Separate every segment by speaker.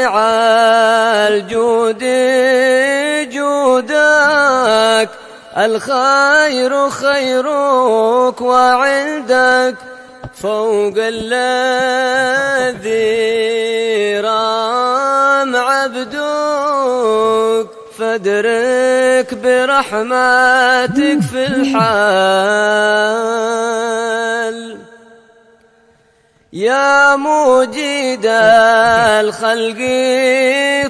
Speaker 1: واسع الجود جودك، الخير خيرك وعندك فوق الذي رام عبدك، فادرك برحمتك في الحال. يا مجيد الخلق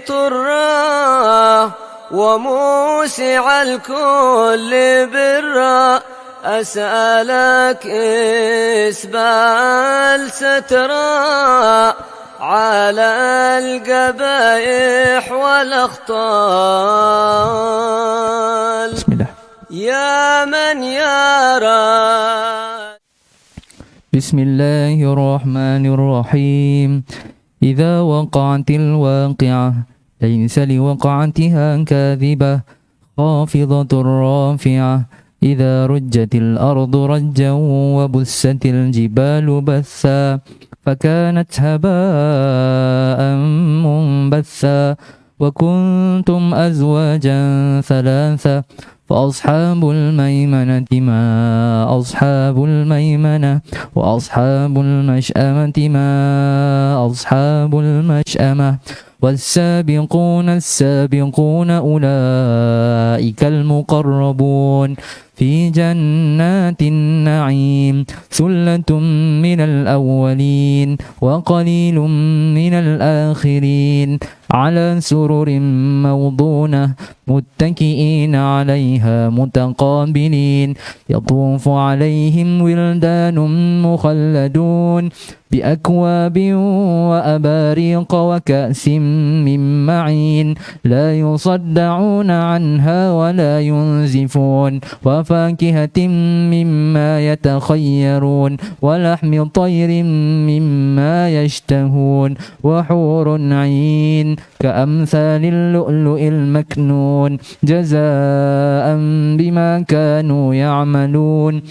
Speaker 1: طرا وموسع الكل برا، أسألك إسبال سترا على القبائح والأخطال.
Speaker 2: بسم الله.
Speaker 1: يا من يرى.
Speaker 2: بسم الله الرحمن الرحيم. إذا وقعت الواقعة ليس لوقعتها كاذبة خافضة رافعة، إذا رجت الأرض رجا وبست الجبال بثا فكانت هباء منبثا، وكنتم أزواجا ثلاثة فأصحاب الميمنة ما أصحاب الميمنة، وأصحاب المشأمة ما أصحاب المشأمة، والسابقون السابقون أولئك المقربون في جنات النعيم، ثلة من الأولين وقليل من الآخرين، على سرر موضونة متكئين عليها متقابلين، يطوف عليهم ولدان مخلدون بأكواب وأباريق وكأس من معين، لا يصدعون عنها ولا ينزفون، وفاكهة مما يتخيرون، ولحم طير مما يشتهون، وحور عين كأمثال اللؤلؤ المكنون جزاء بما كانوا يعملون،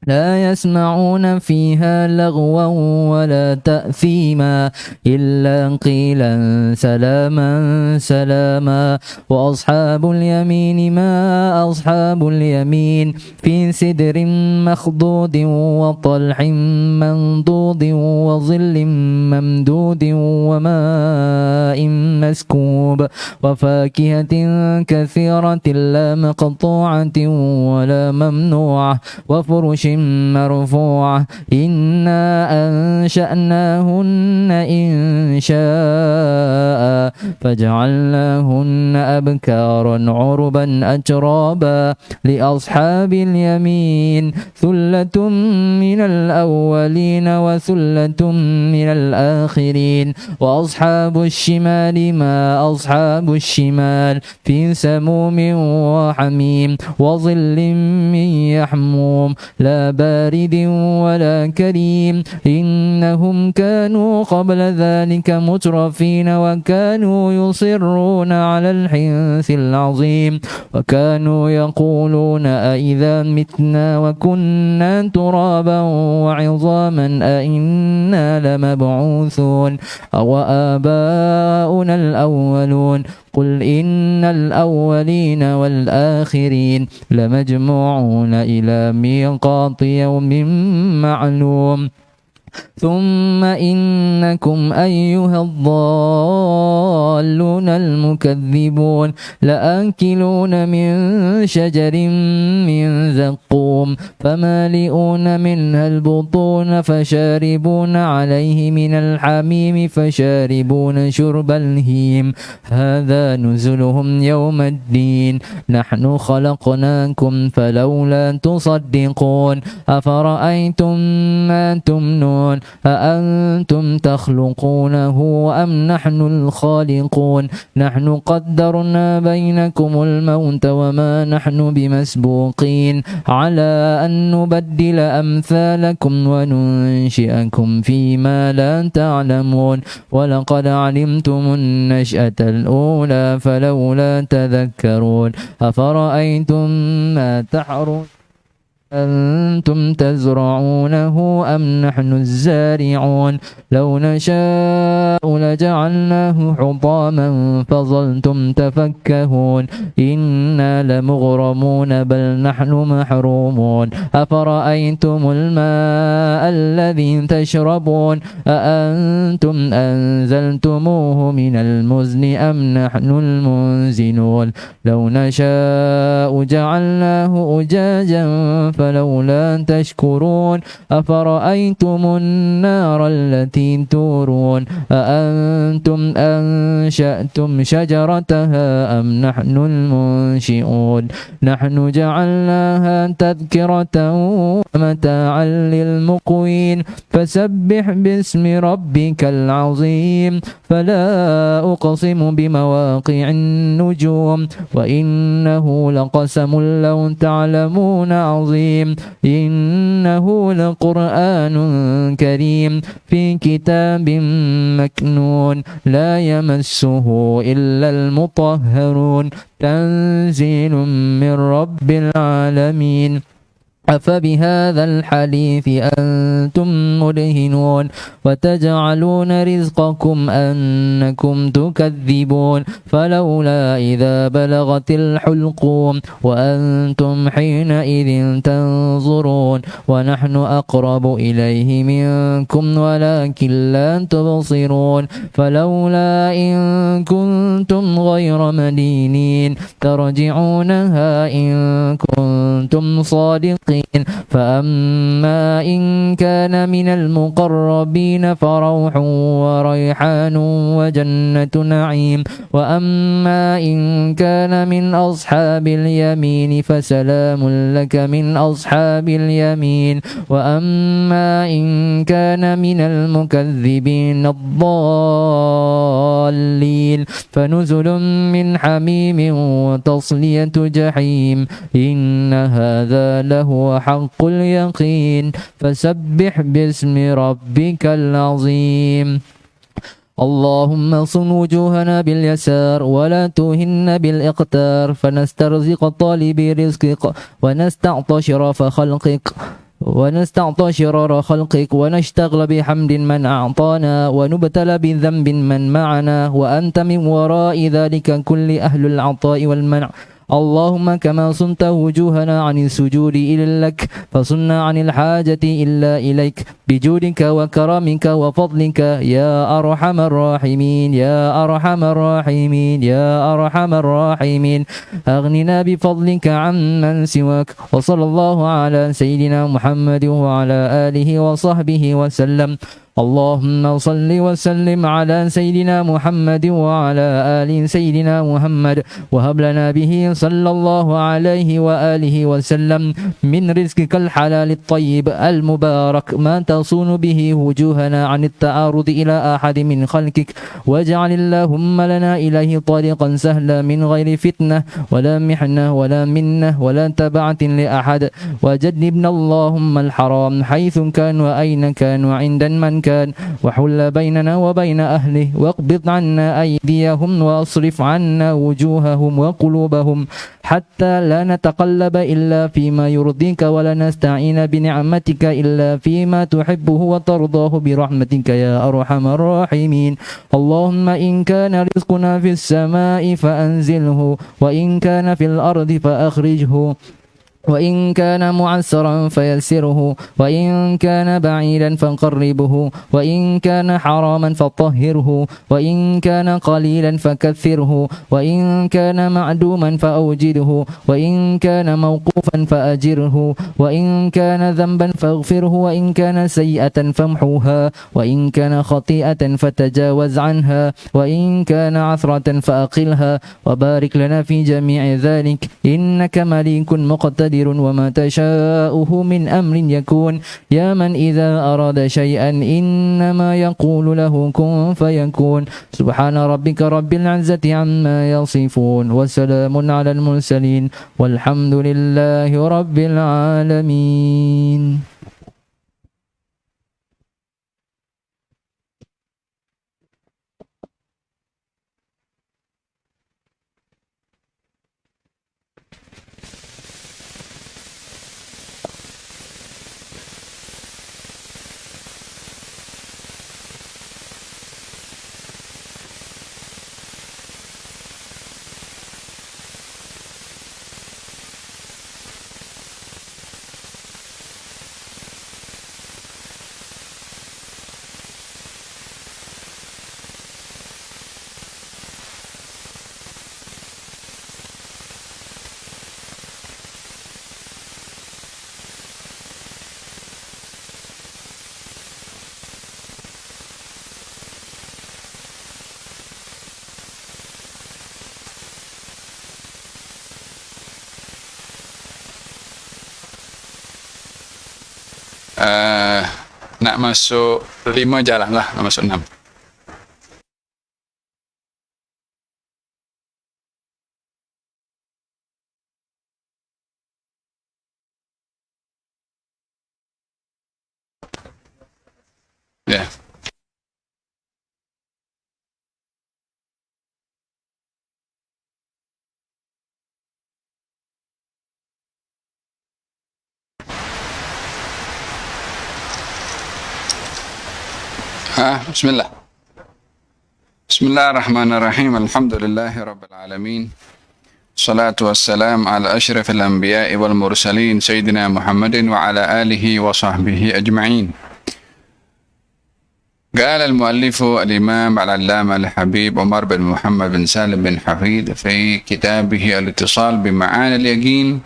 Speaker 2: لا يسمعون فيها لغوا ولا تأثيما إلا قيلا سلاما سلاما، وأصحاب اليمين ما أصحاب اليمين، في سدر مخضود وطلح منضود وظل ممدود وماء مسكوب، وفاكهة كثيرة لا مقطوعة ولا ممنوعة، وفرش مرفوعة، إنا أنشأناهن إنشاء فجعلناهن أبكارا عربا أترابا، لأصحاب اليمين ثلة من الأولين وثلة من الآخرين، وأصحاب الشمال ما أصحاب الشمال، في سموم وحميم وظل من يحموم، لا بارد ولا كريم، إنهم كانوا قبل ذلك مترفين، وكانوا يصرون على الحنث العظيم، وكانوا يقولون أئذا متنا وكنا ترابا وعظاما أئنا لمبعوثون أو آباؤنا الأولون، قل إن الأولين والآخرين لمجموعون إلى ميقات يوم معلوم، ثم إنكم أيها الضالون المكذبون لآكلون من شجر من زقوم، فمالئون منها البطون، فشاربون عليه من الحميم، فشاربون شرب الهيم، هذا نزلهم يوم الدين، نحن خلقناكم فلولا تصدقون، أفرأيتم ما تمنون، أأنتم تخلقونه أم نحن الخالقون، نحن قدرنا بينكم الموت وما نحن بمسبوقين على أن نبدل أمثالكم وننشئكم فيما لا تعلمون، ولقد علمتم النشأة الأولى فلولا تذكرون، أفرأيتم ما تحرون أنتم تزرعونه أم نحن الزارعون لو نشاء لجعلناه حطاما فظلتم تفكهون إنا لمغرمون بل نحن محرومون أفرأيتم الماء الذي تشربون أأنتم أنزلتموه من المزن أم نحن المنزلون لو نشاء جعلناه أجاجا فلولا تشكرون أفرأيتم النار التي تورون أأنتم أنشأتم شجرتها أم نحن المنشئون نحن جعلناها تذكرة ومتاعا للمقوين فسبح باسم ربك العظيم فلا أقسم بمواقع النجوم وإنه لقسم لو تعلمون عظيم إنه لقرآن كريم في كتاب مكنون لا يمسه إلا المطهرون تنزيل من رب العالمين أفبهذا الحديث أنتم مدهنون وتجعلون رزقكم أنكم تكذبون فلولا إذا بلغت الحلقوم وأنتم حينئذ تنظرون ونحن أقرب إليه منكم ولكن لا تبصرون فلولا إن كنتم غير مدينين ترجعونها إن كنتم صادقين فأما إن كان من المقربين فروح وريحان وجنة نعيم وأما إن كان من أصحاب اليمين فسلام لك من أصحاب اليمين وأما إن كان من المكذبين الضالين فنزل من حميم وتصلية جحيم إن هذا لهو حق اليقين فسبح باسم ربك العظيم اللهم صن وجوهنا باليسار ولا توهن بالإقتار فنسترزق طالب رزقك ونستعطش رف خلقك ونستعطشر خلقك ونشتغل بحمد من أعطانا ونبتلى بذنب من معنا وأنت من وراء ذلك كل أهل العطاء والمنع اللهم كما صنت وجوهنا عن السجود إلا لك فصنا عن الحاجة إلا إليك بجودك وكرمك وفضلك يا أرحم الراحمين يا أرحم الراحمين يا أرحم الراحمين أغننا بفضلك عمن سواك وصلى الله على سيدنا محمد وعلى آله وصحبه وسلم اللهم صل وسلم على سيدنا محمد وعلى آل سيدنا محمد وهب لنا به صلى الله عليه وآله وسلم من رزقك الحلال الطيب المبارك ما تصون به وجوهنا عن التعارض إلى أحد من خلقك واجعل اللهم لنا إليه طريقا سهلا من غير فتنة ولا محنة ولا منة ولا تبعة لأحد وجنبنا اللهم الحرام حيث كان وأين كان وعند من كان وحل بيننا وبين أهله واقبض عنا أيديهم واصرف عنا وجوههم وقلوبهم حتى لا نتقلب إلا فيما يرضيك ولا نستعين بنعمتك إلا فيما تحبه وترضاه برحمتك يا أرحم الراحمين اللهم إن كان رزقنا في السماء فأنزله وإن كان في الأرض فأخرجه وإن كان معسرا فيسره وإن كان بعيدا فقربه وإن كان حراما فطهره وإن كان قليلا فكثره وإن كان معدوما فأوجده وإن كان موقوفا فأجره وإن كان ذنبا فاغفره وإن كان سيئة فامحوها وإن كان خطيئة فتجاوز عنها وإن كان عثرة فأقلها وبارك لنا في جميع ذلك إنك مليك مقتدر وما تشاءه من أمر يكون يا من إذا أراد شيئا إنما يقول له كن فيكون سبحان ربك رب العزة عما يصفون وسلام على المرسلين والحمد لله رب العالمين.
Speaker 3: nak masuk 5 jalan lah, nak masuk 6. Ya. Bismillah. Bismillahirrahmanirrahim. Alhamdulillahi alamin. Salatu wassalam ala asyrafil anbiya'i wal mursalin Sayyidina Muhammadin wa ala alihi wa sahbihi ajma'in. قال المؤلف الإمام العلامة الحبيب عمر بن محمد بن سالم بن حفيد في كتابه الاتصال بمعاني اليقين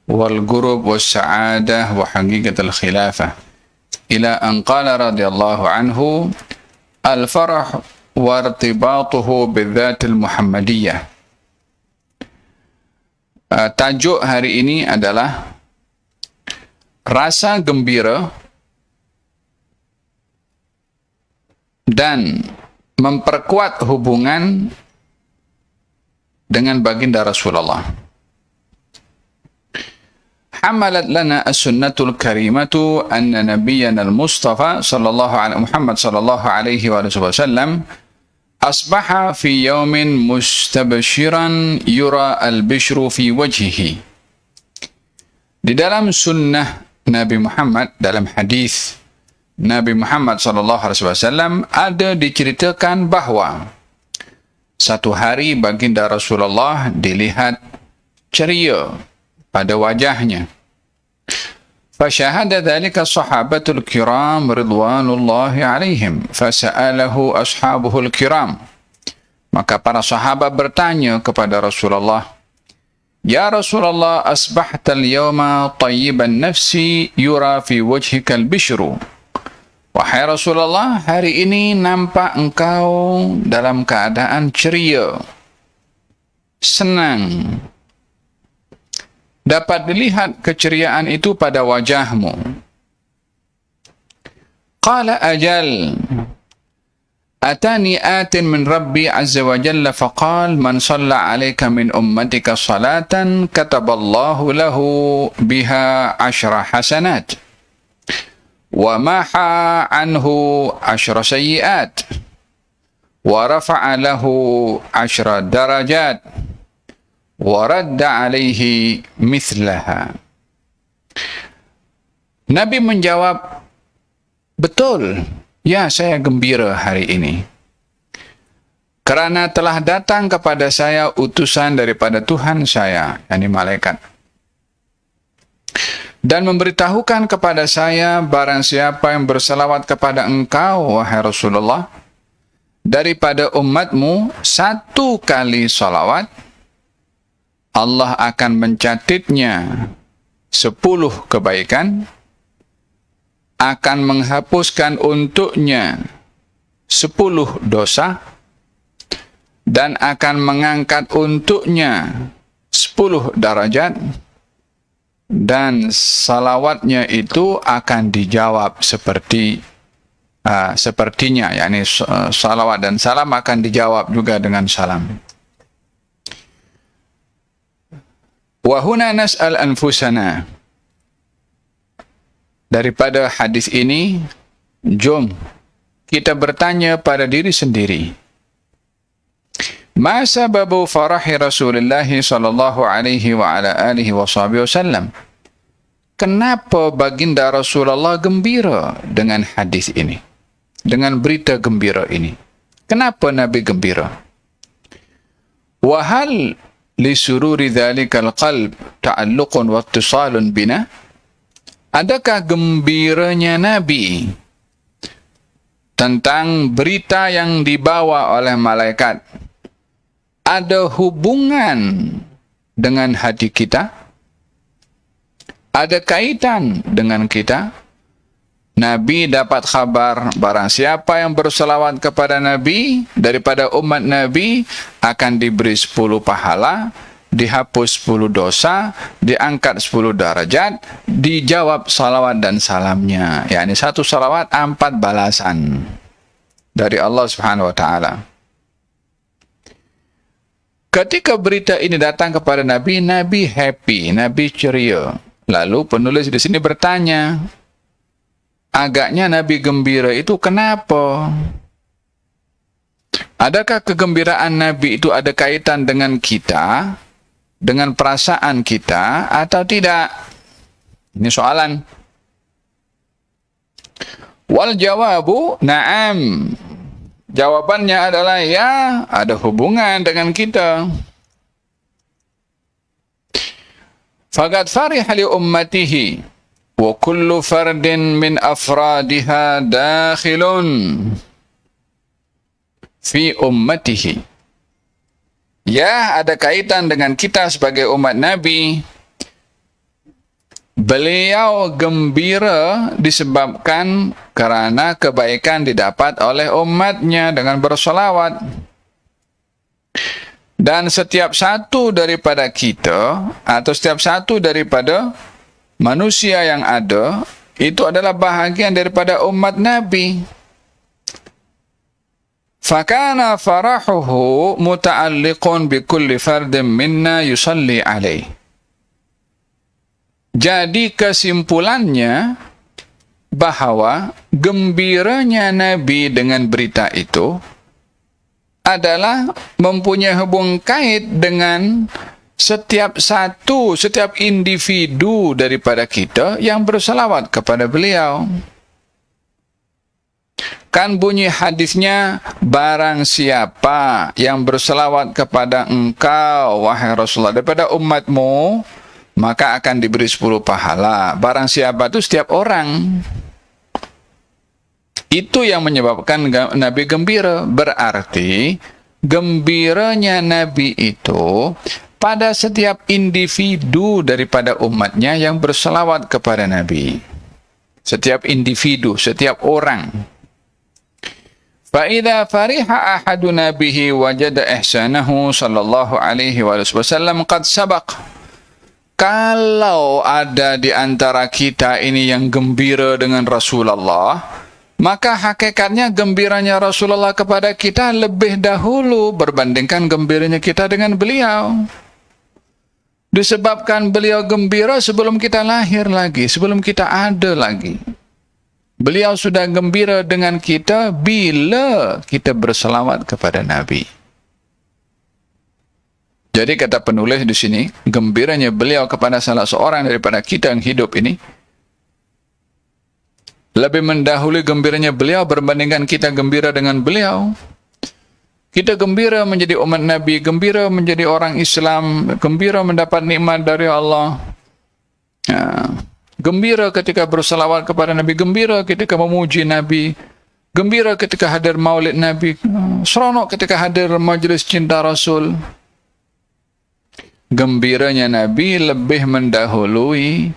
Speaker 3: والقرب والسعادة وحقيقة الخلافة إلى أن قال رضي الله عنه الفرح وارتباطه بالذات المحمدية. Tajuk hari ini adalah rasa gembira dan memperkuat hubungan dengan baginda Rasulullah. Hamalat lana as-sunnatul karimatu anna nabiyyana al-Mustafa Muhammad sallallahu alaihi wasallam asbaha fi yawmin mustabshiran yura al-bishru fi wajhihi. Di dalam sunnah Nabi Muhammad, dalam hadis Nabi Muhammad SAW ada diceritakan bahawa satu hari baginda Rasulullah dilihat ceria pada wajahnya. Fashahada dhalika sahabatul kiram ridwanullahi alaihim fasa'alahu ashabuhul kiram. Maka para sahabat bertanya kepada Rasulullah, Ya Rasulullah, asbahta al-yawma tayyiban nafsi yura fi wajhika al-bishru. Wahai Rasulullah, hari ini nampak engkau dalam keadaan ceria, senang. Dapat dilihat keceriaan itu pada wajahmu. Qala ajal, atani atin min Rabbi azza wa jalla faqal man salla alayka min ummatika salatan kataballahu lahu biha 10 hasanat. وَمَحَى عَنْهُ 10 سَيِّئَاتٍ وَرَفَعَ لَهُ 10 دَرَجَاتٍ وَرَدَّ عَلَيْهِ مِثْلَهَا. Nabi menjawab, betul, ya saya gembira hari ini, kerana telah datang kepada saya utusan daripada Tuhan saya, yakni malaikat, dan memberitahukan kepada saya barang siapa yang bersalawat kepada engkau, wahai Rasulullah, daripada umatmu 1 kali salawat, Allah akan mencatatnya 10 kebaikan, akan menghapuskan untuknya 10 dosa, dan akan mengangkat untuknya 10 darajat, dan salawatnya itu akan dijawab sepertinya, yakni salawat dan salam akan dijawab juga dengan salam. Wa huna nas'al anfusana. Daripada hadis ini, jom kita bertanya pada diri sendiri, ma sababu farahi Rasulullah sallallahu alaihi wa ala alihi wasallam? Kenapa baginda Rasulullah gembira dengan hadis ini, dengan berita gembira ini? Kenapa Nabi gembira? Wa hal li sururi dzalikal qalb ta'alluqun wa ittisalun bina? Adakah gembiranya Nabi tentang berita yang dibawa oleh malaikat ada hubungan dengan hati kita? Ada kaitan dengan kita? Nabi dapat kabar barang siapa yang berselawat kepada Nabi daripada umat Nabi akan diberi 10 pahala, dihapus 10 dosa, diangkat 10 derajat, dijawab salawat dan salamnya. yakni 1 salawat 4 balasan dari Allah Subhanahu wa taala. Ketika berita ini datang kepada Nabi, Nabi happy, Nabi ceria. Lalu penulis di sini bertanya, agaknya Nabi gembira itu kenapa? Adakah kegembiraan Nabi itu ada kaitan dengan kita, dengan perasaan kita, atau tidak? Ini soalan. Wal jawabu na'am. Jawabannya adalah ya, ada hubungan dengan kita. Faqad fariha li ummatihi wa kullu fardin min afradiha dakhilun fi ummatihi. Ya, ada kaitan dengan kita sebagai umat Nabi. Beliau gembira disebabkan karena kebaikan didapat oleh umatnya dengan bersolawat. Dan setiap satu daripada kita, atau setiap satu daripada manusia yang ada, itu adalah bahagian daripada umat Nabi. Fakana farahuhu muta'alliqun bi kulli fardin minna yusalli alaih. Jadi kesimpulannya bahwa gembiranya Nabi dengan berita itu adalah mempunyai hubungan kait dengan setiap individu daripada kita yang bersalawat kepada beliau. Kan bunyi hadisnya, barang siapa yang bersalawat kepada engkau, wahai Rasulullah, daripada umatmu, maka akan diberi 10 pahala. Barang siapa itu setiap orang. Itu yang menyebabkan Nabi gembira. Berarti gembiranya Nabi itu pada setiap individu daripada umatnya yang bersalawat kepada Nabi. Setiap individu, setiap orang. فَإِذَا فَرِحَ أَحَدُنَا بِهِ وَجَدَ إِحْسَانَهُ صَلَّى اللَّهُ عَلَيْهِ وَسَلَّمَ قَدْ سَبَقَ. Kalau ada di antara kita ini yang gembira dengan Rasulullah, maka hakikatnya gembiranya Rasulullah kepada kita lebih dahulu berbandingkan gembiranya kita dengan beliau. Disebabkan beliau gembira sebelum kita lahir lagi, sebelum kita ada lagi. Beliau sudah gembira dengan kita bila kita berselawat kepada Nabi. Jadi kata penulis di sini, gembiranya beliau kepada salah seorang daripada kita yang hidup ini lebih mendahului gembiranya beliau berbandingkan kita gembira dengan beliau. Kita gembira menjadi umat Nabi, gembira menjadi orang Islam, gembira mendapat nikmat dari Allah. Gembira ketika berselawat kepada Nabi, gembira ketika memuji Nabi, gembira ketika hadir maulid Nabi, seronok ketika hadir majlis cinta Rasul. Gembiranya Nabi lebih mendahului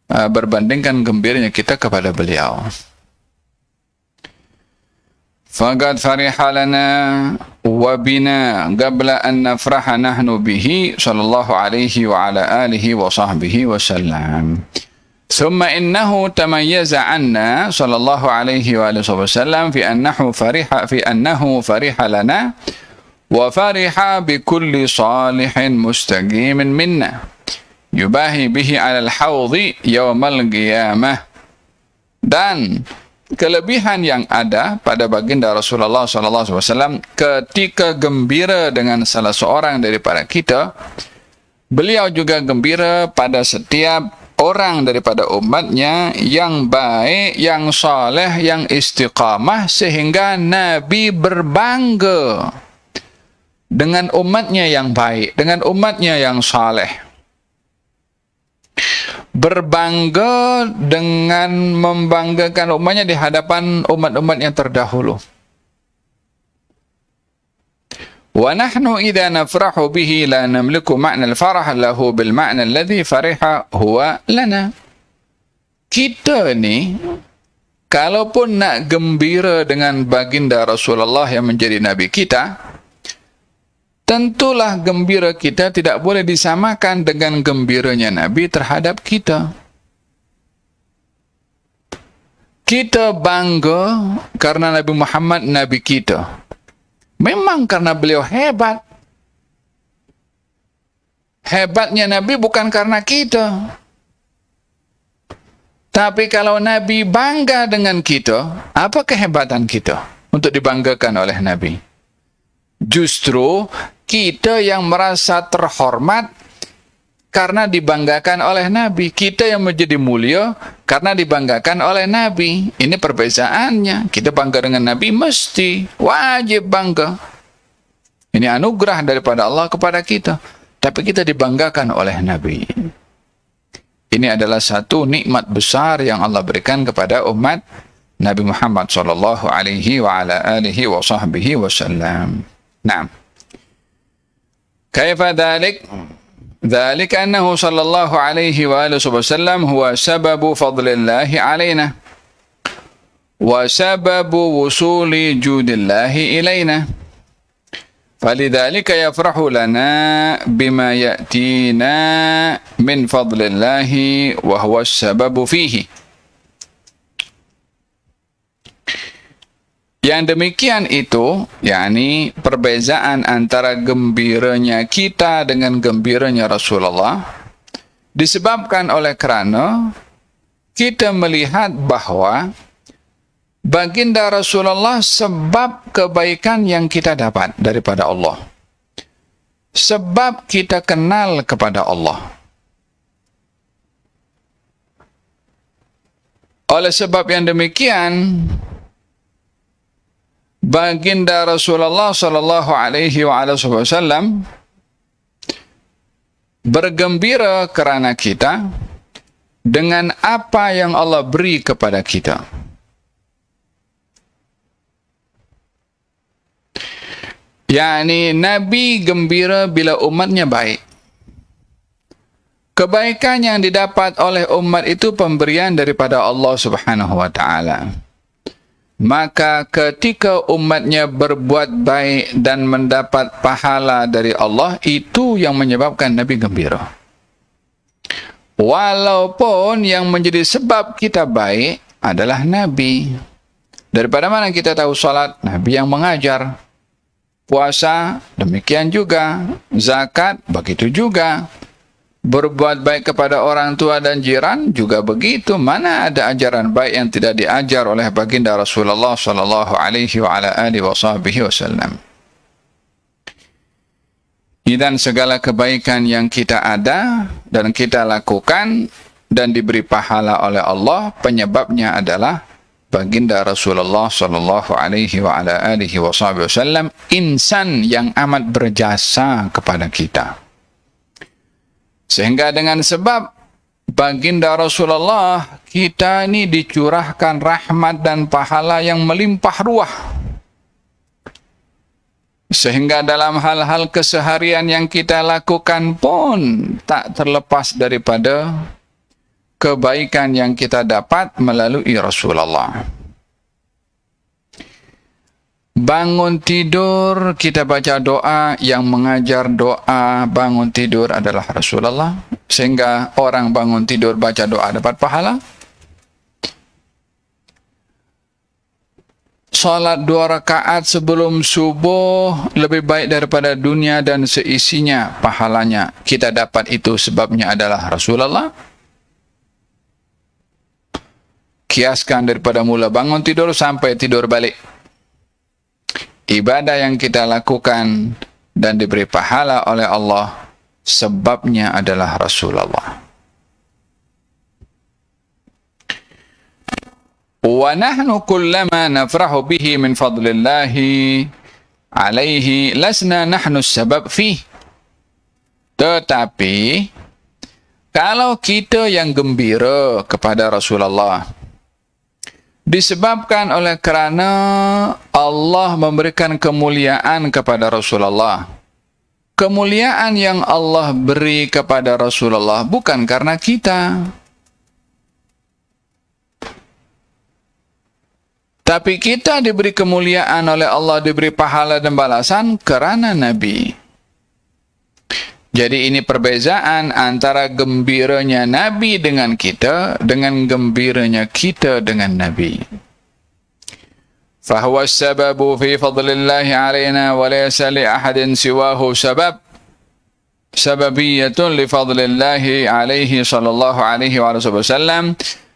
Speaker 3: berbandingkan gembiranya kita kepada beliau. Faqad fariha lana wa bina qabla an nafraha nahnu bihi sallallahu alaihi wa ala alihi wa sahbihi wa sallam. ثم إنه تميز عنا صلى الله عليه وآله وسلم في أنه فرح لنا وفرح بكل صالح مستقيم منا يباهي به على الحوض يوم القيامة. Dan kelebihan yang ada pada baginda Rasulullah SAW ketika gembira dengan salah seorang daripada kita, beliau juga gembira pada setiap orang daripada umatnya yang baik, yang saleh, yang istiqamah, sehingga Nabi berbangga dengan umatnya yang baik, dengan umatnya yang saleh. Berbangga dengan membanggakan umatnya di hadapan umat-umat yang terdahulu. وَنَحْنُ إِذَا نَفْرَحُ بِهِ لَا نَمْلِكُ مَعْنَى الْفَرَحَ لَهُ بِالْمَعْنَى الَّذِي فَرِحَ هُوَ لَنَا. Kita ni, kalaupun nak gembira dengan baginda Rasulullah yang menjadi Nabi kita, tentulah gembira kita tidak boleh disamakan dengan gembiranya Nabi terhadap kita. Kita bangga karena Nabi Muhammad Nabi kita. Memang karena beliau hebat. Hebatnya Nabi bukan karena kita. Tapi kalau Nabi bangga dengan kita, apa kehebatan kita untuk dibanggakan oleh Nabi? Justru kita yang merasa terhormat karena dibanggakan oleh Nabi. Kita yang menjadi mulia karena dibanggakan oleh Nabi. Ini perbezaannya. Kita bangga dengan Nabi mesti, wajib bangga. Ini anugerah daripada Allah kepada kita. Tapi kita dibanggakan oleh Nabi. Ini adalah satu nikmat besar yang Allah berikan kepada umat Nabi Muhammad sallallahu alaihi wa ala alihi wa sahbihi wasallam. Naam. Kaifa dzalik? Dzalika annahu sallallahu alaihi wa alihi wasallam huwa sababu fadlillahi alaina wa sababu wusuli judillahi ilaina. فلذلك يفرح لنا بما يأتينا من فضل الله وهو السبب فيه. Yang demikian itu, yakni perbezaan antara gembiranya kita dengan gembiranya Rasulullah, disebabkan oleh kerana kita melihat bahwa baginda Rasulullah sebab kebaikan yang kita dapat daripada Allah. Sebab kita kenal kepada Allah. Oleh sebab yang demikian, baginda Rasulullah sallallahu alaihi wasallam bergembira kerana kita dengan apa yang Allah beri kepada kita. yakni Nabi gembira bila umatnya baik. Kebaikan yang didapat oleh umat itu pemberian daripada Allah Subhanahu wa taala. Maka ketika umatnya berbuat baik dan mendapat pahala dari Allah, itu yang menyebabkan Nabi gembira. Walaupun yang menjadi sebab kita baik adalah Nabi. Daripada mana kita tahu salat? Nabi yang mengajar. Puasa, demikian juga. Zakat, begitu juga. Berbuat baik kepada orang tua dan jiran juga begitu. Mana ada ajaran baik yang tidak diajar oleh baginda Rasulullah sallallahu alaihi wa ala alihi wasallam. Dan segala kebaikan yang kita ada dan kita lakukan dan diberi pahala oleh Allah, penyebabnya adalah baginda Rasulullah sallallahu alaihi wa ala alihi wasallam, insan yang amat berjasa kepada kita. Sehingga dengan sebab baginda Rasulullah, kita ini dicurahkan rahmat dan pahala yang melimpah ruah. Sehingga dalam hal-hal keseharian yang kita lakukan pun tak terlepas daripada kebaikan yang kita dapat melalui Rasulullah. Bangun tidur, kita baca doa, yang mengajar doa bangun tidur adalah Rasulullah. Sehingga orang bangun tidur baca doa dapat pahala. Salat 2 rakaat sebelum subuh lebih baik daripada dunia dan seisinya, pahalanya. Kita dapat itu sebabnya adalah Rasulullah. Kiaskan daripada mula bangun tidur sampai tidur balik. Ibadah yang kita lakukan dan diberi pahala oleh Allah, sebabnya adalah Rasulullah. Wa nahnu kullama nafrahu bihi min fadlillahi alaihi lasna nahnu as-sabab fih. Tetapi kalau kita yang gembira kepada Rasulullah disebabkan oleh kerana Allah memberikan kemuliaan kepada Rasulullah. Kemuliaan yang Allah beri kepada Rasulullah bukan karena kita. Tapi kita diberi kemuliaan oleh Allah, diberi pahala dan balasan kerana Nabi. Jadi ini perbezaan antara gembiranya Nabi dengan kita dengan gembiranya kita dengan Nabi. Fahuwa as-sababu fi fadlillahi alaina wa laysa li ahadin siwahu sababiyatun li fadlillahi alaihi sallallahu alaihi wasallam.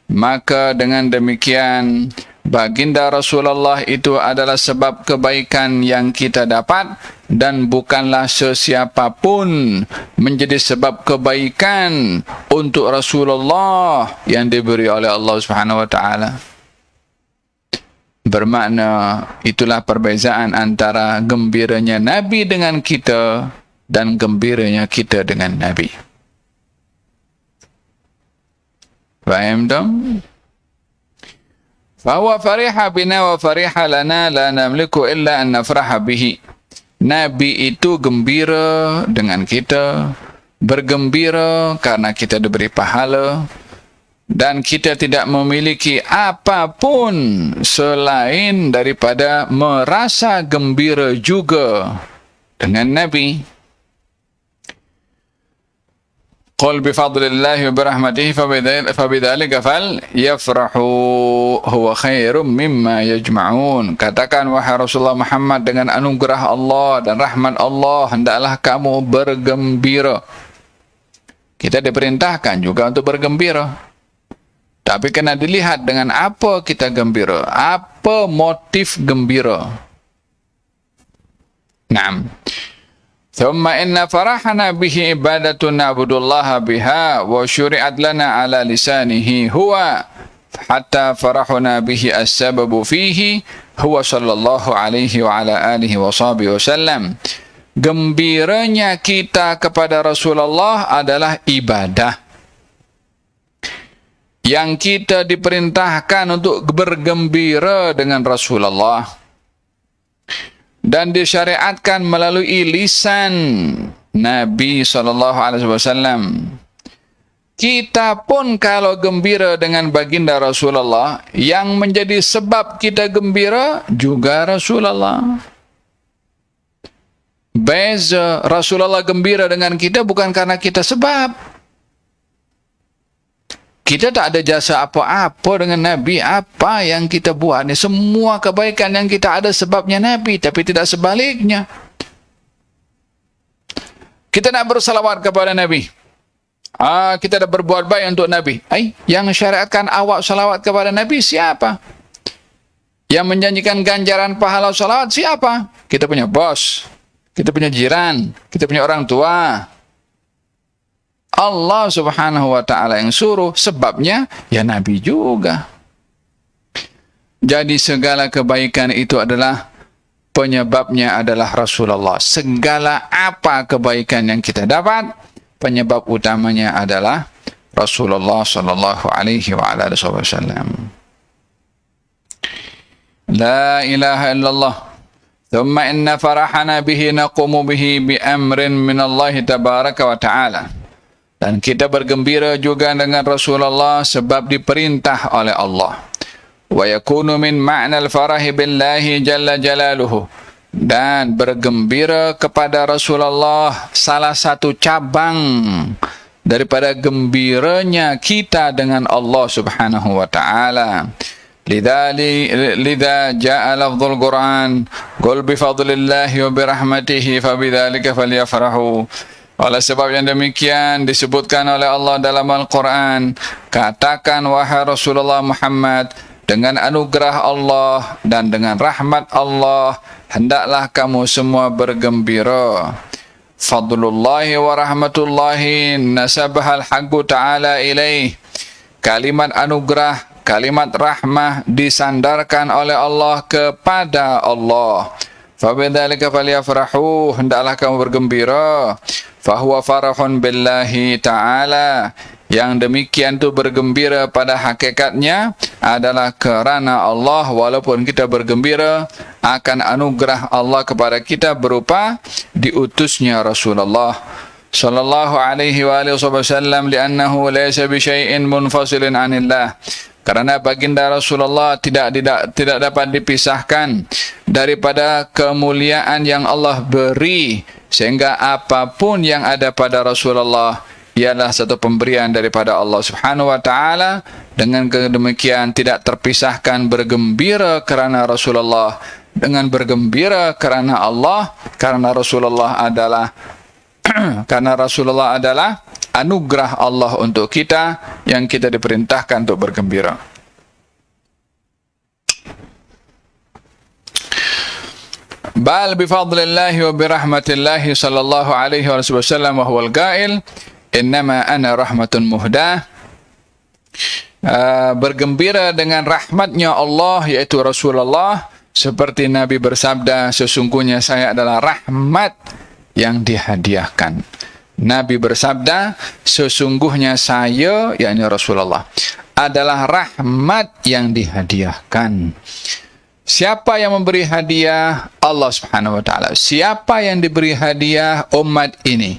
Speaker 3: Maka dengan demikian baginda Rasulullah itu adalah sebab kebaikan yang kita dapat, dan bukanlah sesiapapun menjadi sebab kebaikan untuk Rasulullah yang diberi oleh Allah Subhanahu wa taala. Bermakna itulah perbezaan antara gembiranya Nabi dengan kita dan gembiranya kita dengan Nabi. Faham tak? Fahuwa fariha bina wa fariha lana la namliku illa an nafraha bihi. Nabi itu gembira dengan kita, bergembira karena kita diberi pahala, dan kita tidak memiliki apapun selain daripada merasa gembira juga dengan Nabi. Qul bifadlillahi wa birahmatihi fabidzalika falyafrahu huwa khairum mimma yajma'un. Katakan wahai Rasulullah Muhammad, dengan anugerah Allah dan rahmat Allah hendaklah kamu bergembira. Kita diperintahkan juga untuk bergembira, tapi kena dilihat dengan apa kita gembira, apa motif gembira. Naam. Thumma inna farahana bihi ibadatun na'budullaha biha wa syuri'at lana ala lisanihi huwa hatta farahuna bihi as-sababu fihi huwa sallallahu alaihi wa ala alihi wa sahbihi wasallam. Gembiranya kita kepada Rasulullah adalah ibadah yang kita diperintahkan untuk bergembira dengan Rasulullah, dan disyariatkan melalui lisan Nabi SAW. Kita pun kalau gembira dengan baginda Rasulullah, yang menjadi sebab kita gembira juga Rasulullah. Beza Rasulullah gembira dengan kita bukan karena kita sebab. Kita tak ada jasa apa-apa dengan Nabi. Apa yang kita buat ni, semua kebaikan yang kita ada sebabnya Nabi, tapi tidak sebaliknya. Kita nak bersalawat kepada Nabi, kita dah berbuat baik untuk Nabi. Yang syariatkan awak salawat kepada Nabi siapa? Yang menjanjikan ganjaran pahala salawat siapa? Kita punya bos, kita punya jiran, kita punya orang tua. Allah Subhanahu wa ta'ala yang suruh, sebabnya ya Nabi juga. Jadi segala kebaikan itu adalah penyebabnya adalah Rasulullah. Segala apa kebaikan yang kita dapat, penyebab utamanya adalah Rasulullah sallallahu alaihi wa alihi wasallam. La ilaha illallah. Thumma inna farahana bihi naqumu bihi bi amrin min Allah tabaraka wa ta'ala. Dan kita bergembira juga dengan Rasulullah sebab diperintah oleh Allah. Wa yakunu min ma'nal farahi billahi jalla jalaluhu. Dan bergembira kepada Rasulullah salah satu cabang daripada gembiranya kita dengan Allah Subhanahu wa ta'ala. Lidha ja'a lafzul Quran qul bifadlillahi wa birahmatihi fabidzalika falyafrahu. Oleh sebab yang demikian disebutkan oleh Allah dalam Al-Quran, katakan wahai Rasulullah Muhammad, dengan anugerah Allah dan dengan rahmat Allah hendaklah kamu semua bergembira. Fadlullahi wa rahmatullahi nasabahal haqqu ta'ala ilaih. Kalimat anugerah, kalimat rahmah disandarkan oleh Allah kepada Allah. Fabidzalika falyafrahu, hendaklah kamu bergembira. Fahuwa farahun billahi ta'ala. Yang demikian tu bergembira pada hakikatnya adalah kerana Allah, walaupun kita bergembira akan anugerah Allah kepada kita berupa diutusnya Rasulullah sallallahu alaihi wa alihi wasallam, li'annahu laysa bi syai'in munfasilin 'anillah. Kerana baginda Rasulullah tidak dapat dipisahkan daripada kemuliaan yang Allah beri, sehingga apapun yang ada pada Rasulullah ialah satu pemberian daripada Allah Subhanahu wa taala. Dengan demikian tidak terpisahkan bergembira kerana Rasulullah dengan bergembira kerana Allah, karena Rasulullah adalah karena Rasulullah adalah anugerah Allah untuk kita yang kita diperintahkan untuk bergembira. Bal bifadlillahi wa birahmatillahi sallallahu alaihi wasallam wa huwal qail innama ana rahmatun muhdah. Bergembira dengan rahmatnya Allah, yaitu Rasulullah, seperti Nabi bersabda, sesungguhnya saya adalah rahmat yang dihadiahkan. Nabi bersabda, sesungguhnya saya, yakni Rasulullah, adalah rahmat yang dihadiahkan. Siapa yang memberi hadiah? Allah Subhanahu wa taala. Siapa yang diberi hadiah? Umat ini.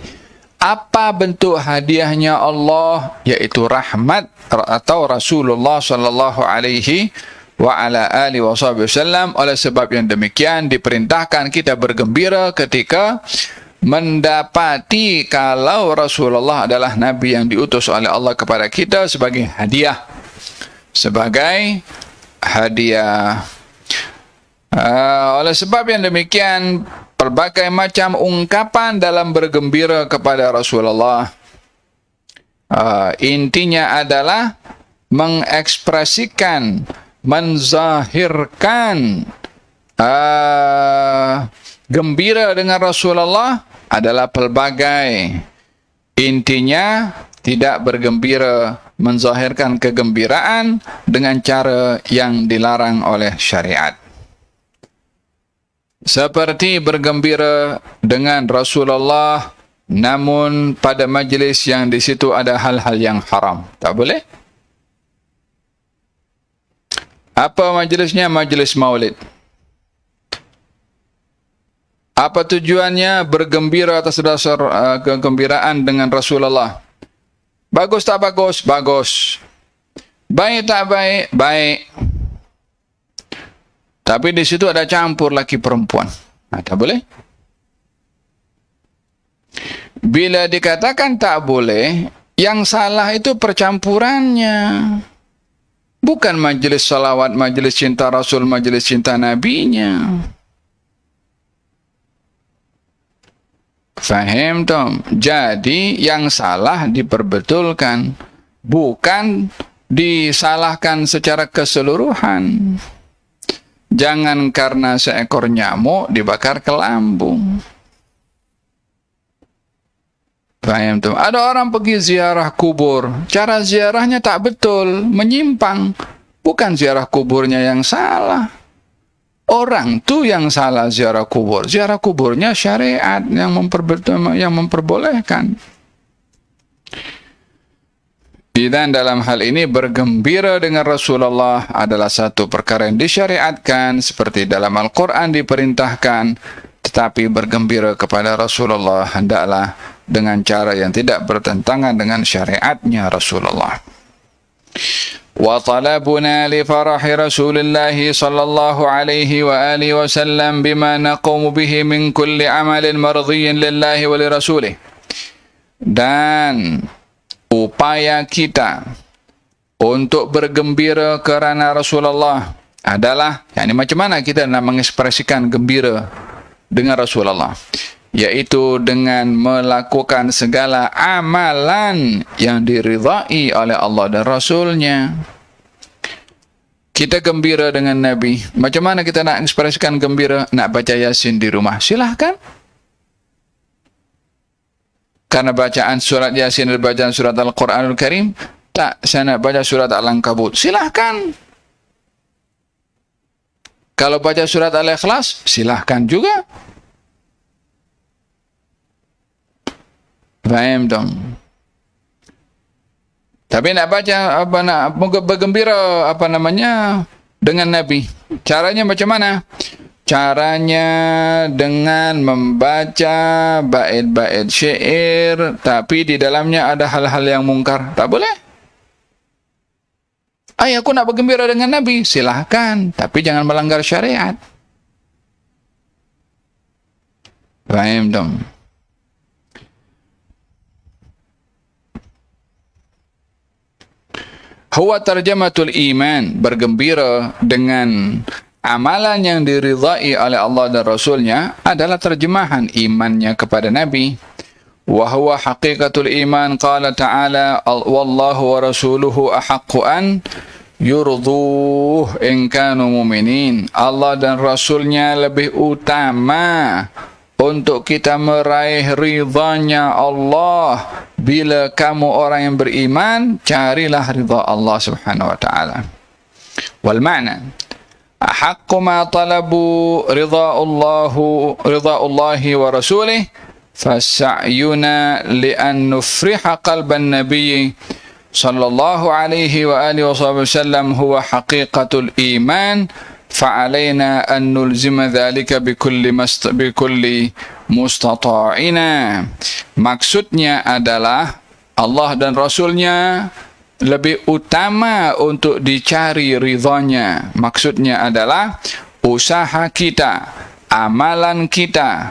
Speaker 3: Apa bentuk hadiahnya Allah? Yaitu rahmat atau Rasulullah sallallahu alaihi wa ala alihi wasallam. Oleh sebab yang demikian diperintahkan kita bergembira ketika mendapati kalau Rasulullah adalah Nabi yang diutus oleh Allah kepada kita sebagai hadiah. Oleh sebab yang demikian, pelbagai macam ungkapan dalam bergembira kepada Rasulullah intinya adalah mengekspresikan, menzahirkan gembira dengan Rasulullah adalah pelbagai. Intinya tidak bergembira, menzahirkan kegembiraan dengan cara yang dilarang oleh syariat. Seperti bergembira dengan Rasulullah, namun pada majlis yang di situ ada hal-hal yang haram. Tak boleh. Apa majlisnya? Majlis maulid. Apa tujuannya? Bergembira atas dasar kegembiraan dengan Rasulullah. Bagus tak bagus? Bagus. Baik tak baik? Baik. Tapi di situ ada campur laki perempuan. Tak boleh. Bila dikatakan tak boleh, yang salah itu percampurannya. Bukan majlis salawat, majlis cinta Rasul, majlis cinta Nabinya. Faham tak? Jadi yang salah diperbetulkan, bukan disalahkan secara keseluruhan. Jangan karena seekor nyamuk dibakar ke lambung. Faham tak? Ada orang pergi ziarah kubur, cara ziarahnya tak betul, menyimpang. Bukan ziarah kuburnya yang salah. Orang tu yang salah ziarah kubur. Ziarah kuburnya syariat yang memperbolehkan. Dan dalam hal ini bergembira dengan Rasulullah adalah satu perkara yang disyariatkan, seperti dalam Al-Quran diperintahkan. Tetapi bergembira kepada Rasulullah hendaklah dengan cara yang tidak bertentangan dengan syariatnya Rasulullah. وطلبنا لفرح رسول الله صلى الله عليه وآله وسلم بما نقوم به من كل عمل مرضي لله ولرسوله. Dan upaya kita untuk bergembira kerana Rasulullah adalah, macam mana kita nak mengekspresikan gembira dengan Rasulullah, yaitu dengan melakukan segala amalan yang diridai oleh Allah dan Rasulnya. Kita gembira dengan Nabi. Macam mana kita nak ekspresikan gembira? Nak baca Yasin di rumah, silahkan. Karena bacaan surat Yasin dan bacaan surat Al-Quranul Karim, tak, saya nak baca surat Al-Ankabut, silahkan. Kalau baca surat Al-Ikhlas, silahkan juga. Faham dong? Tapi nak baca bergembira dengan Nabi. Caranya macam mana? Caranya dengan membaca bait-bait syair, tapi di dalamnya ada hal-hal yang mungkar. Tak boleh. Aku nak bergembira dengan Nabi, silahkan, tapi jangan melanggar syariat. Faham tak? Huwa tarjamatul iman, bergembira dengan amalan yang diridai oleh Allah dan Rasulnya adalah terjemahan imannya kepada Nabi. Wa huwa haqiqatul iman, qala ta'ala wallahu wa rasuluhu ahaqqu an yurduh in kanu mu'minin. Allah dan Rasulnya lebih utama untuk kita meraih ridhanya Allah. Bila kamu orang yang beriman, carilah ridha Allah subhanahu wa ta'ala. Wal ma'na ahaqqu ma talabu ridha Allahi wa rasulih fasa'yuna li'an nufriha qalban nabiyyi sallallahu alaihi wa alihi wa sallam huwa haqiqatul iman fa'alaina an nulzima dhalika bikulli mustata'ina. Maksudnya adalah Allah dan Rasulnya lebih utama untuk dicari ridhonya. Maksudnya adalah usaha kita, amalan kita,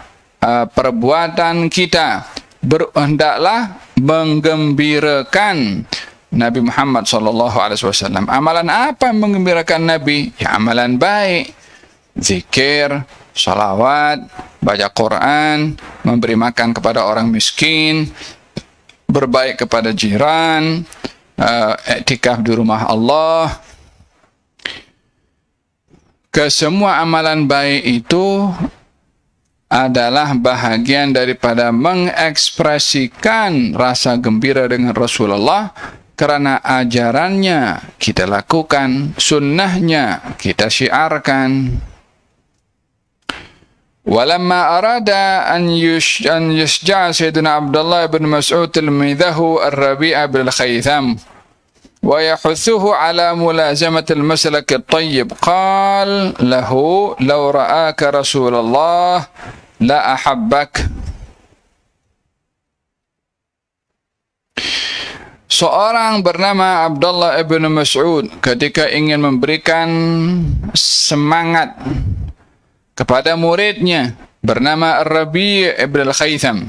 Speaker 3: perbuatan kita hendaklah menggembirakan Nabi Muhammad SAW. Amalan apa yang menggembirakan Nabi? Ya, amalan baik, zikir, salawat, baca Quran, memberi makan kepada orang miskin, berbaik kepada jiran, iktikaf di rumah Allah. Kesemua amalan baik itu adalah bahagian daripada mengekspresikan rasa gembira dengan Rasulullah, kerana ajarannya kita lakukan, sunnahnya kita syiarkan. Walamma arada an yusja'a Sayyidina Abdullah bin Mas'ud tilmidahu Ar-Rabi'a bil Khaytham wa yahuthuhu ala mulazamati al-maslak at-tayyib qala lahu law ra'aka Rasulullah la ahabbak. Seorang bernama Abdullah bin Mas'ud ketika ingin memberikan semangat kepada muridnya bernama Ar-Rabi' ibn al-Khaytham,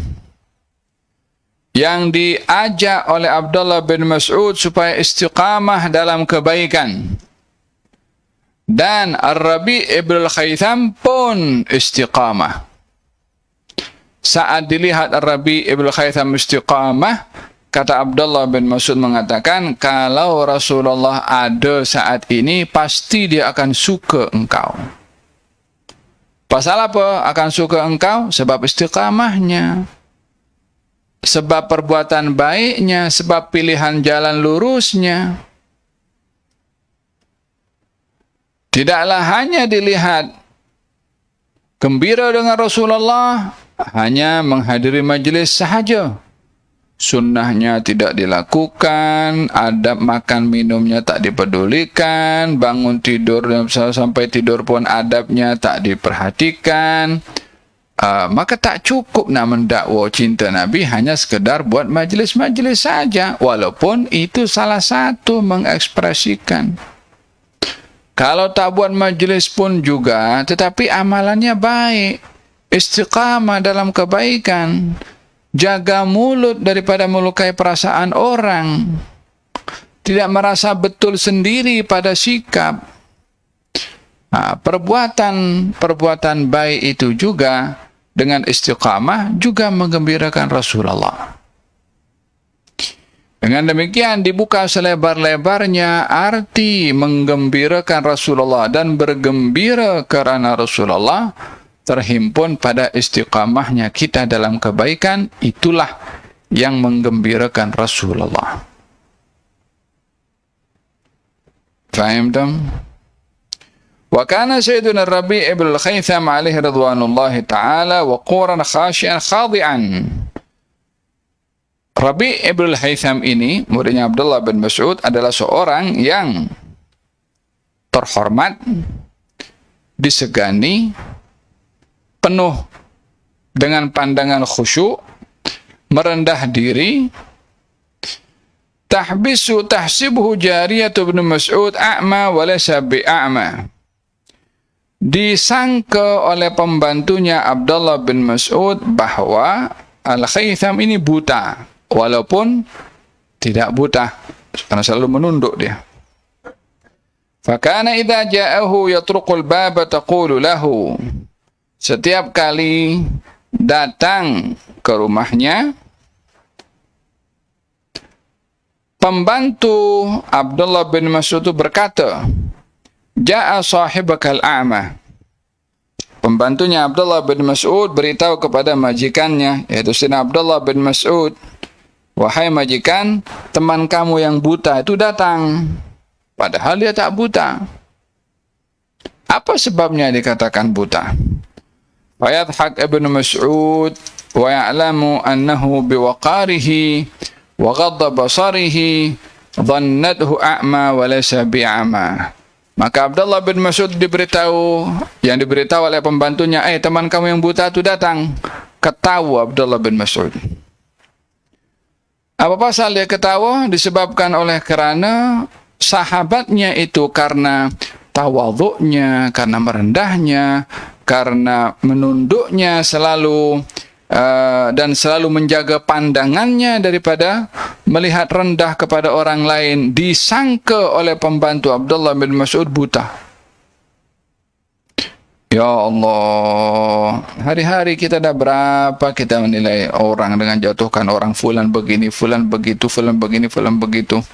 Speaker 3: yang diajak oleh Abdullah bin Mas'ud supaya istiqamah dalam kebaikan. Dan Ar-Rabi' ibn al-Khaytham pun istiqamah. Saat dilihat Ar-Rabi' ibn al-Khaytham istiqamah, kata Abdullah bin Mas'ud mengatakan, kalau Rasulullah ada saat ini, pasti dia akan suka engkau. Pasal apa akan suka engkau? Sebab istiqamahnya, sebab perbuatan baiknya, sebab pilihan jalan lurusnya. Tidaklah hanya dilihat gembira dengan Rasulullah, hanya menghadiri majlis sahaja. Sunnahnya tidak dilakukan, adab makan minumnya tak dipedulikan, bangun tidur sampai tidur pun adabnya tak diperhatikan. Maka tak cukup nak mendakwa cinta Nabi hanya sekedar buat majlis-majlis saja, walaupun itu salah satu mengekspresikan. Kalau tak buat majlis pun juga, tetapi amalannya baik, istiqamah dalam kebaikan, jaga mulut daripada melukai perasaan orang, tidak merasa betul sendiri pada sikap. Perbuatan baik itu juga dengan istiqamah juga menggembirakan Rasulullah. Dengan demikian dibuka selebar-lebarnya arti menggembirakan Rasulullah dan bergembira kerana Rasulullah terhimpun pada istiqamahnya kita dalam kebaikan. Itulah yang menggembirakan Rasulullah. Faham tak? Wa kana Sayyiduna Rabi' ibn al-Khaytham alaihi ridwanullahi ta'ala waquran khashian khadi'an. Rabi' ibn al-Khaytham ini, muridnya Abdullah bin Mas'ud, adalah seorang yang terhormat, disegani, penuh dengan pandangan khusyuk, merendah diri, tahsibuhu jariyatu ibn Mas'ud a'ma wa laysa bi'a'ma. Disangka oleh pembantunya Abdullah bin Mas'ud bahwa Al-Khaytham ini buta, walaupun tidak buta, karena selalu menunduk dia. Fakana idza ja'ahu yatruqul baba taqulu lahu. Setiap kali datang ke rumahnya, pembantu Abdullah bin Mas'ud itu berkata, Ja'a sahibakal a'ma. Pembantunya Abdullah bin Mas'ud beritahu kepada majikannya, yaitu Sayyidina Abdullah bin Mas'ud, wahai majikan, teman kamu yang buta itu datang. Padahal dia tak buta. Apa sebabnya dikatakan buta? Fayadhak ibn Mas'ud wa ya'lamu annahu biwaqarihi wa ghadda basarihi dhannathu a'ma wa laysa bi'ama. Maka Abdullah bin Mas'ud yang diberitahu oleh pembantunya, teman kamu yang buta itu datang. Ketawa Abdullah bin Mas'ud. Apa pasal dia ketawa? Disebabkan oleh karena sahabatnya itu karena tawadhu'nya, karena merendahnya, karena menunduknya selalu dan selalu menjaga pandangannya daripada melihat rendah kepada orang lain, disangka oleh pembantu Abdullah bin Mas'ud buta. Ya Allah, hari-hari kita dah berapa kita menilai orang dengan jatuhkan orang, fulan begini, fulan begitu, fulan begini, fulan begitu.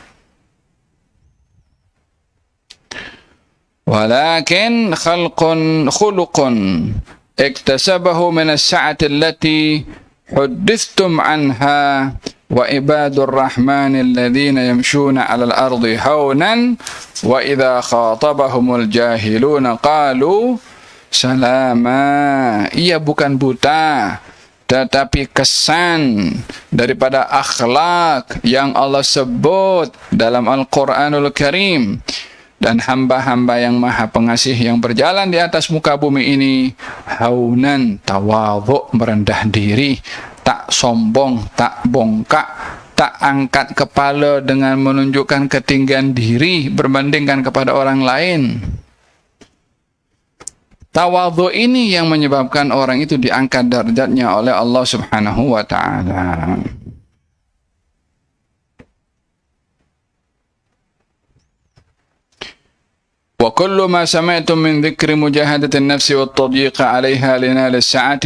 Speaker 3: Walakin khuluqun iktasabahu min as-sa'ati allati huddithtum anha wa ibadur rahmani alladhina yamshuna 'alal ardi hawnan wa idza khatabahumul jahiluna qalu salama. Ia bukan buta, tetapi kesan daripada akhlak yang Allah sebut dalam Al-Quranul Karim. Dan hamba-hamba yang maha pengasih yang berjalan di atas muka bumi ini haunan, tawadhu, merendah diri, tak sombong, tak bongkak, tak angkat kepala dengan menunjukkan ketinggian diri berbandingkan kepada orang lain. Tawadhu ini yang menyebabkan orang itu diangkat derajatnya oleh Allah Subhanahu wa ta'ala. وكل ما سمعتم من ذكر مجاهدة النفس والتضييق عليها لنال السعة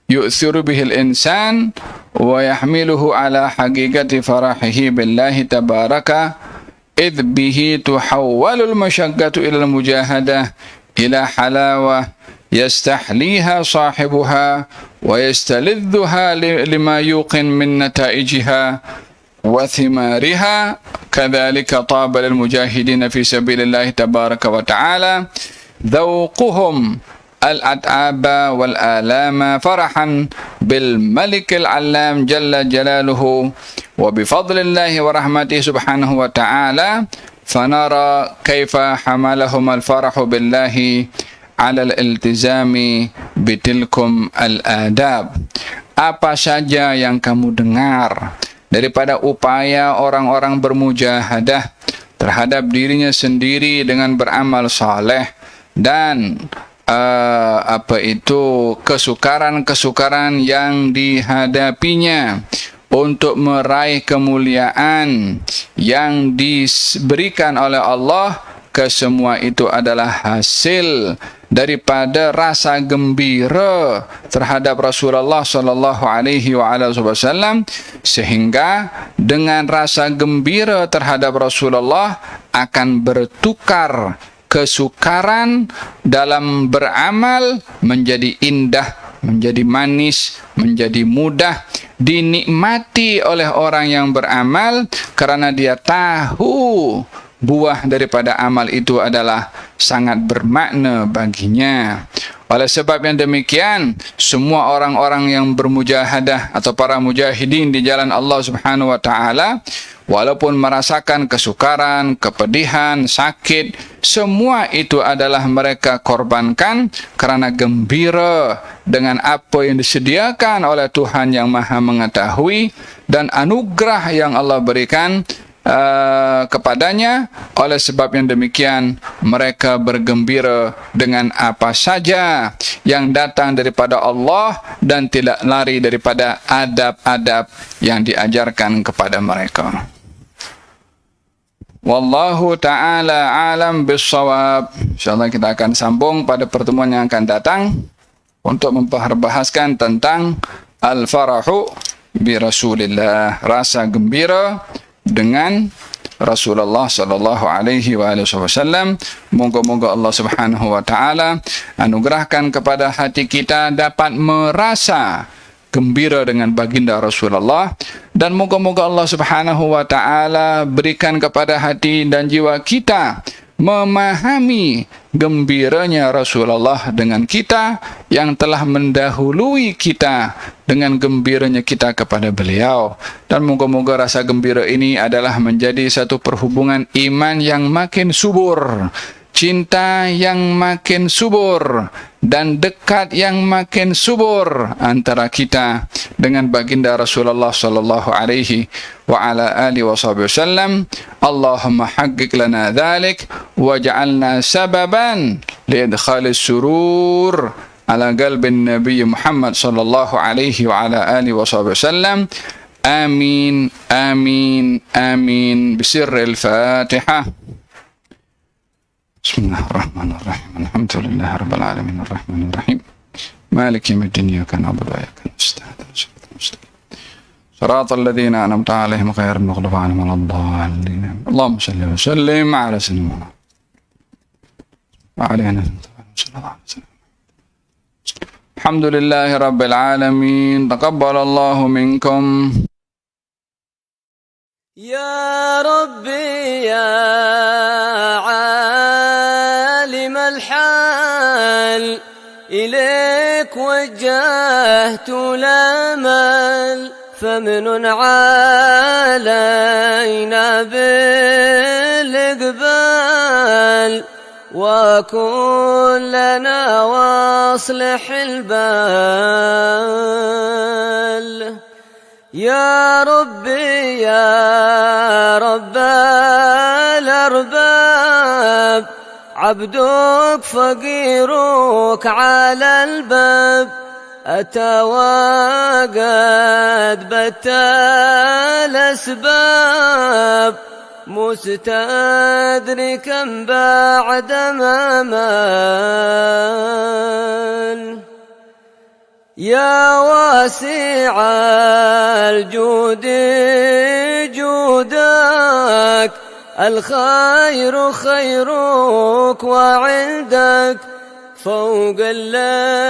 Speaker 3: يؤثر به الإنسان ويحمله على حقيقة فرحه بالله تبارك إذ به تحول المشقة إلى المجاهدة إلى حلاوة يستحليها صاحبها ويستلذها لما يوقن من نتائجها وثمارها. كذلك طاب للمجاهدين في سبيل الله تبارك وتعالى ذوقهم الأتعاب والآلام فرحا بالملك العلام جل جلاله وبفضل الله ورحمته سبحانه وتعالى فنرى كيف حملهم الفرح بالله على الالتزام بتلكم الآداب. Apa saja yang kamu dengar daripada upaya orang-orang bermujahadah terhadap dirinya sendiri dengan beramal saleh dan kesukaran-kesukaran yang dihadapinya untuk meraih kemuliaan yang diberikan oleh Allah, kesemua itu adalah hasil daripada rasa gembira terhadap Rasulullah sallallahu alaihi wasallam, sehingga dengan rasa gembira terhadap Rasulullah akan bertukar kesukaran dalam beramal menjadi indah, menjadi manis, menjadi mudah, dinikmati oleh orang yang beramal karena dia tahu buah daripada amal itu adalah sangat bermakna baginya. Oleh sebab yang demikian, semua orang-orang yang bermujahadah atau para mujahidin di jalan Allah Subhanahu wa taala walaupun merasakan kesukaran, kepedihan, sakit, semua itu adalah mereka korbankan kerana gembira dengan apa yang disediakan oleh Tuhan yang Maha Mengetahui dan anugerah yang Allah berikan kepadanya. Oleh sebab yang demikian, mereka bergembira dengan apa saja yang datang daripada Allah dan tidak lari daripada adab-adab yang diajarkan kepada mereka. Wallahu ta'ala alam bissawab. InsyaAllah kita akan sambung pada pertemuan yang akan datang untuk membahaskan tentang al-farahu bi Rasulillah, rasa gembira dengan Rasulullah sallallahu alaihi wasallam. Moga-moga Allah Subhanahu wa taala anugerahkan kepada hati kita dapat merasa gembira dengan baginda Rasulullah, dan moga-moga Allah Subhanahu wa taala berikan kepada hati dan jiwa kita memahami gembiranya Rasulullah dengan kita yang telah mendahului kita dengan gembiranya kita kepada beliau. Dan moga-moga rasa gembira ini adalah menjadi satu perhubungan iman yang makin subur, cinta yang makin subur, dan dekat yang makin subur antara kita dengan baginda Rasulullah sallallahu alaihi wa ala alihi wasallam. Allahumma haqqiq lana dhalik waj'alna sababan liidkhalis surur ala qalbin Nabi Muhammad sallallahu alaihi wa ala alihi wasallam. Amin amin amin bisirril Fatihah. Bismillahirrahmanirrahim. Alhamdulillahi rabbil alamin arrahmanir rahim. Maliki yaumiddin. Iyyaka na'budu wa iyyaka nasta'in. Shiratal ladzina an'amta 'alaihim ghairil maghdubi 'alaihim waladdallin. Allahumma shalli wa sallim 'ala sayyidina Muhammad wa 'ala alihi sallallahu alaihi wasallam. Alhamdulillahi rabbil alamin. Taqabbalallahu minkum.
Speaker 1: يا ربي يا عالم الحال إليك وجهت الأمل فمن علينا بالإقبال وكن لنا واصلح البال. يا ربي يا رب الأرباب عبدك فقيرك على الباب أتى وقد بت الأسباب مستدركا بعد ما مال. يا واسع الجود جودك الخير خيرك وعندك فوق الذي